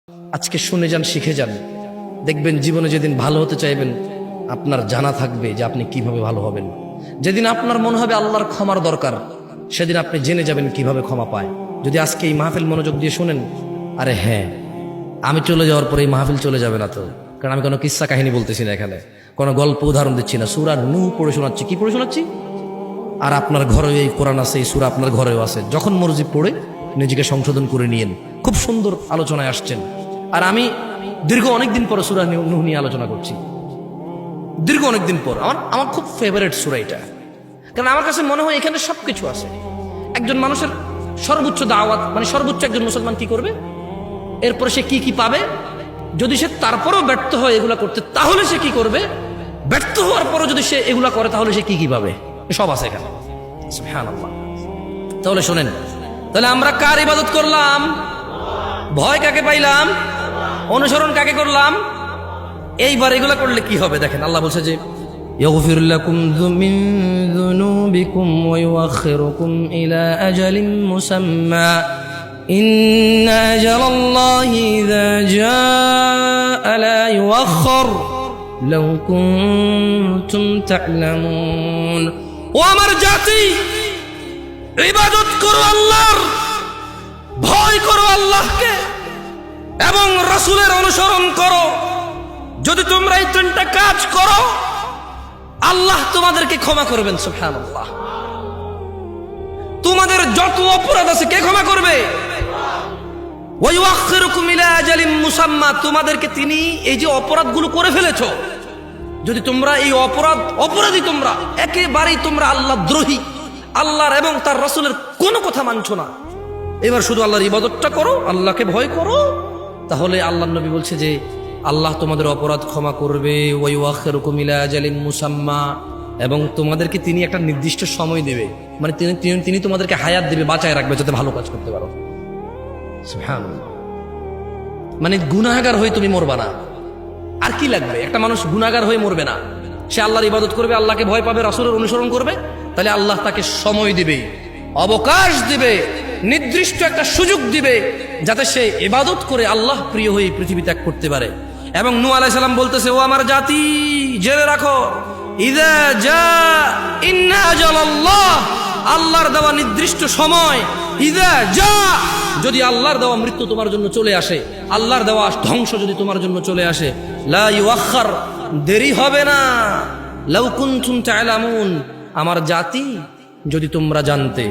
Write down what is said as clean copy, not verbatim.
আজকে শুনে যান, শিখে যান, দেখবেন জীবনে যেদিন ভালো হতে চাইবেন আপনার জানা থাকবে যে আপনি কিভাবে ভালো হবেন। যেদিন আপনার মনে হবে আল্লাহর ক্ষমার দরকার, সেদিন আপনি জেনে যাবেন কিভাবে ক্ষমা পায়। যদি আজকে এই মাহফিল মনোযোগ দিয়ে শুনেন, আরে হ্যাঁ, আমি চলে যাওয়ার পরে এই মাহফিল চলে যাবে না তো, কারণ আমি কোনো কিস্সা কাহিনী বলতেছি না, এখানে কোনো গল্প উদাহরণ দিচ্ছি না, সূরা নূহ পড়ে শোনাচ্ছি। কি পড়ে শোনাচ্ছি? আর আপনার ঘরেও এই কোরআন আছে, এই সূরা আপনার ঘরেও আছে, যখন মর্জি পড়ে নিজেকে সংশোধন করে নিয়েন। খুব সুন্দর আলোচনায় আসছেন। আর আমি দীর্ঘ অনেকদিন পর সূরা নূহ নিয়ে আলোচনা করছি, দীর্ঘ অনেকদিন পর। আমার খুব ফেভারিট সূরা এটা, কারণ আমার কাছে মনে হয় এখানে সবকিছু আছে। একজন মানুষের সর্বোচ্চ দাওয়াত, মানে সর্বোচ্চ একজন মুসলমান কি করবে, এরপরে সে কি কি পাবে, যদি সে তারপরও ব্যর্থ হয় এগুলা করতে, তাহলে সে কি করবে, ব্যর্থ হওয়ার পরও যদি সে এগুলা করে তাহলে সে কি কি পাবে, সব আছে এখানে। সুবহানাল্লাহ। তাহলে শোনেন, তাহলে আমরা কার ইবাদত করলাম? ভয় কাকে পাইলাম? অনুসরণ কাকে করলাম? এইবার এগুলা করলে কি হবে দেখেন, আল্লাহ বলছে যে يغفر لكم من ذنوبكم ويؤخركم إلى أجل مسمى إن أجل الله إذا جاء لا يؤخر لو كنتم تعلمون। ও আমার জাতি, ইবাদত করো আল্লাহর, ভয় করো আল্লাহকে এবং রাসূলের অনুসরণ করো। যদি তোমরা এই তিনটা কাজ করো, আল্লাহ তোমাদেরকে ক্ষমা করবেন। সুবহানাল্লাহ। তোমাদের যত অপরাধ আছে কে ক্ষমা করবে? ওয়া ইউআখিরুকুম ইলা আজালিম মুসাম্মা। তোমাদেরকে তিনি এই যে অপরাধগুলো করে ফেলেছো, যদি তোমরা এই অপরাধী তোমরা একেবারেই তোমরা আল্লাহ দ্রোহী, আল্লাহর এবং তার রাসূলের কোনো কথা মানছো না, এবার শুধু আল্লাহর ইবাদতটা করো, আল্লাহকে ভয় করো, তাহলে আল্লাহর নবী বলছে যে আল্লাহ তোমাদের অপরাধ ক্ষমা করবে। ওয়া ইউআখিরুকুম ইলা আজালিম মুসাম্মা, এবং তোমাদেরকে তিনি একটা নির্দিষ্ট সময় দেবে, মানে তিনি তোমাদেরকে হায়াত দেবে, বাঁচায় রাখবে যাতে ভালো কাজ করতে পারো। সুবহানাল্লাহ। মানে গুনাহগার হয়ে তুমি মরবা না। আর কি লাগবে? একটা মানুষ গুনাহগার হয়ে মরবে না, সে আল্লাহর ইবাদত করবে, আল্লাহকে ভয় পাবে, রাসূলের অনুসরণ করবে, তাহলে আল্লাহ তাকে সময় দিবে, অবকাশ দিবে, নির্দিষ্ট একটা সুযোগ দিবে যাতে সে ইবাদত করে আল্লাহ প্রিয় হয়ে পৃথিবী ত্যাগ করতে পারে। এবং নূহ আলাইহিস সালাম বলতেছে, ও আমার জাতি, জেনে রাখো, ইযা জা ইন্না আজালাল্লাহ, আল্লাহর দেওয়া নির্দিষ্ট সময়, ইযা জা, যদি আল্লাহর দেওয়া মৃত্যু তোমার জন্য চলে আসে, আল্লাহর দেওয়া ধ্বংস যদি তোমার জন্য চলে আসে, লা ইউআখার, দেরি হবে না। লাউ কুনতুম তা'লামুন, আমার জাতি, যদি তোমরা জানতে